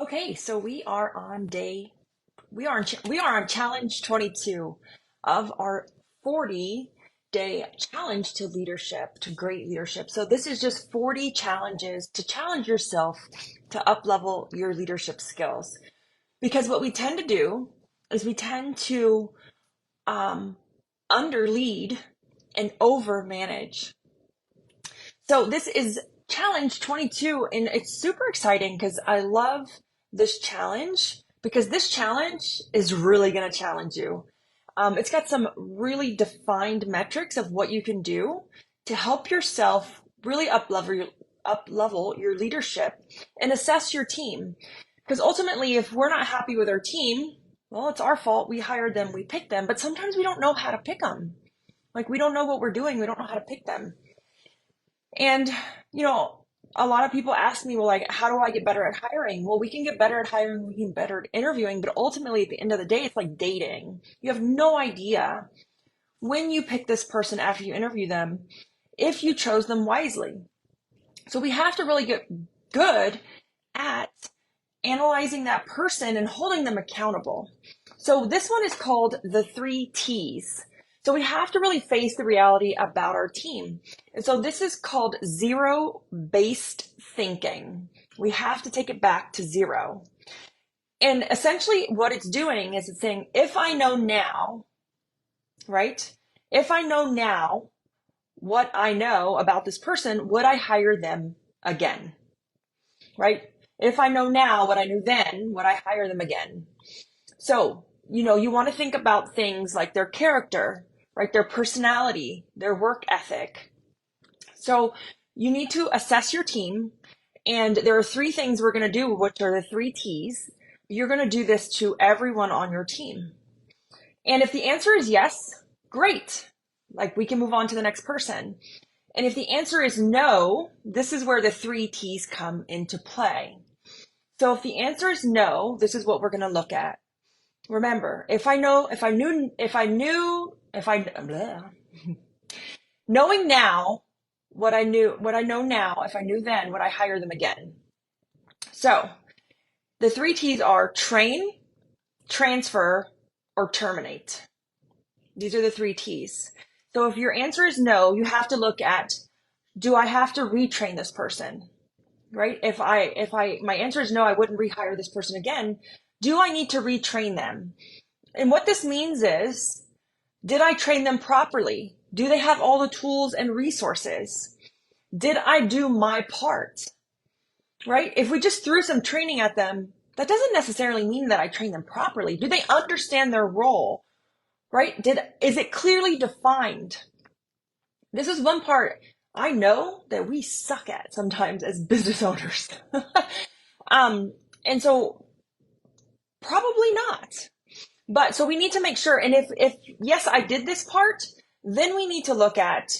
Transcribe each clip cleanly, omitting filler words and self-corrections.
Okay, so we are on challenge 22 of our 40-day challenge to leadership, to great leadership. So this is just 40 challenges to challenge yourself to up level your leadership skills. Because what we tend to do is we tend to um, under lead and over manage. So this is challenge 22, and it's super exciting because I love this challenge because this challenge is really going to challenge you. It's got some really defined metrics of what you can do to help yourself really up level your leadership and assess your team. Because ultimately, if we're not happy with our team, well, it's our fault. We hired them, we picked them, but sometimes we don't know how to pick them. Like we don't know what we're doing. We don't know how to pick them. And, you know, a lot of people ask me, well, like, how do I get better at hiring? Well, we can get better at hiring, we can get better at interviewing, but ultimately at the end of the day, it's like dating. You have no idea when you pick this person after you interview them, if you chose them wisely. So we have to really get good at analyzing that person and holding them accountable. So this one is called the 3 T's. So we have to really face the reality about our team. And so this is called zero-based thinking. We have to take it back to zero. And essentially what it's doing is it's saying, if I know now, right? If I know now what I know about this person, would I hire them again? Right? If I know now what I knew then, would I hire them again? So, you want to think about things like their character, right? Their personality, their work ethic. So you need to assess your team. And there are 3 things we're going to do, which are the 3 T's. You're going to do this to everyone on your team. And if the answer is yes, great. Like we can move on to the next person. And if the answer is no, this is where the 3 T's come into play. So if the answer is no, this is what we're going to look at. Remember, knowing now what I know now, if I knew then, would I hire them again? So the 3 T's are train, transfer, or terminate. These are the 3 T's. So if your answer is no, you have to look at, do I have to retrain this person? Right? If my answer is no, I wouldn't rehire this person again. Do I need to retrain them? And what this means is, did I train them properly? Do they have all the tools and resources? Did I do my part? Right? If we just threw some training at them, that doesn't necessarily mean that I trained them properly. Do they understand their role? Right? Is it clearly defined? This is one part I know that we suck at sometimes as business owners. And so probably not. But so we need to make sure. And if yes, I did this part, then we need to look at,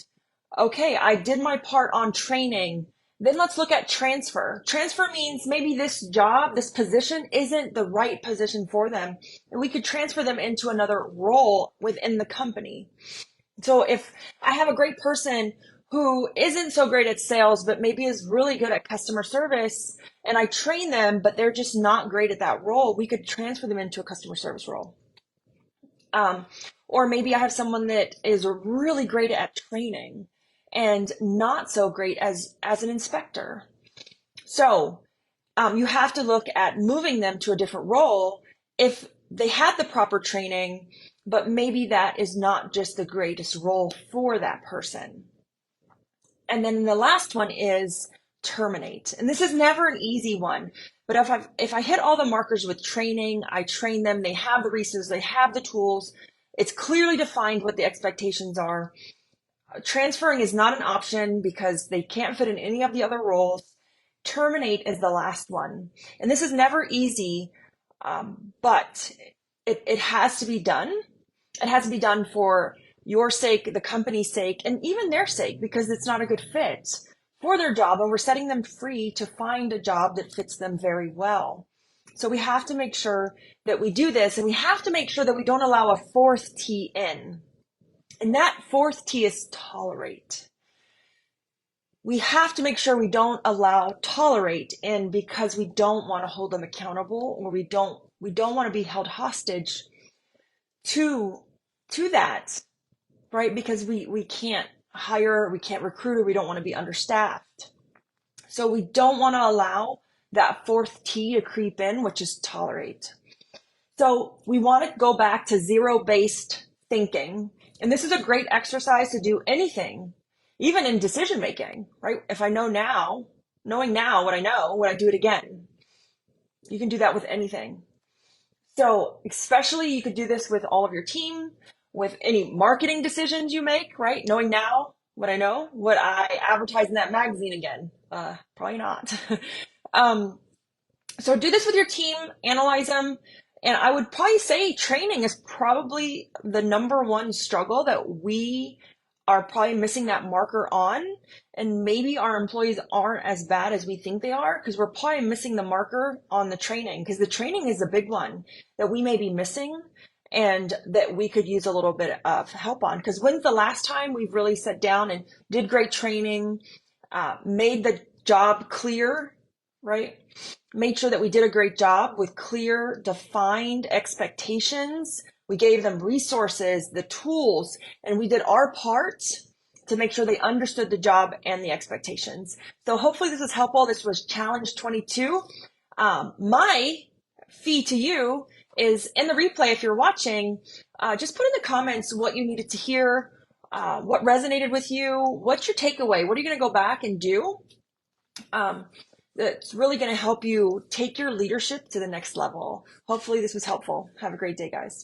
okay, I did my part on training. Then let's look at transfer. Transfer means maybe this job, this position isn't the right position for them. And we could transfer them into another role within the company. So if I have a great person who isn't so great at sales, but maybe is really good at customer service, and I train them, but they're just not great at that role, we could transfer them into a customer service role. Or maybe I have someone that is really great at training and not so great as an inspector. So you have to look at moving them to a different role if they had the proper training, but maybe that is not just the greatest role for that person. And then the last one is terminate. And this is never an easy one. But if I hit all the markers with training, I train them, they have the resources, they have the tools, it's clearly defined what the expectations are. Transferring is not an option because they can't fit in any of the other roles. Terminate is the last one. And this is never easy, but it has to be done. It has to be done for your sake, the company's sake, and even their sake, because it's not a good fit for their job. And we're setting them free to find a job that fits them very well. So we have to make sure that we do this, and we have to make sure that we don't allow a 4th T in. And that 4th T is tolerate. we have to make sure we don't allow tolerate in because we don't want to hold them accountable, or we don't want to be held hostage to that, right? Because we can't hire, we can't recruit, or we don't want to be understaffed. So we don't want to allow that fourth T to creep in, which is tolerate. So we want to go back to zero-based thinking. And this is a great exercise to do anything, even in decision making, right? If I know now, knowing now what I know, would I do it again? You can do that with anything. So especially you could do this with all of your team, with any marketing decisions you make, right? Knowing now what I know, would I advertise in that magazine again? Probably not. um, so do this with your team, analyze them. And I would probably say training is probably the number one struggle that we are probably missing that marker on. And maybe our employees aren't as bad as we think they are because we're probably missing the marker on the training, because the training is a big one that we may be missing and that we could use a little bit of help on. Because when's the last time we've really sat down and did great training, made the job clear, right? Made sure that we did a great job with clear, defined expectations. We gave them resources, the tools, and we did our part to make sure they understood the job and the expectations. So hopefully this was helpful. This was Challenge 22. My fee to you is in the replay. If you're watching, just put in the comments what you needed to hear, what resonated with you, what's your takeaway, what are you going to go back and do? That's really going to help you take your leadership to the next level. Hopefully this was helpful. Have a great day, guys.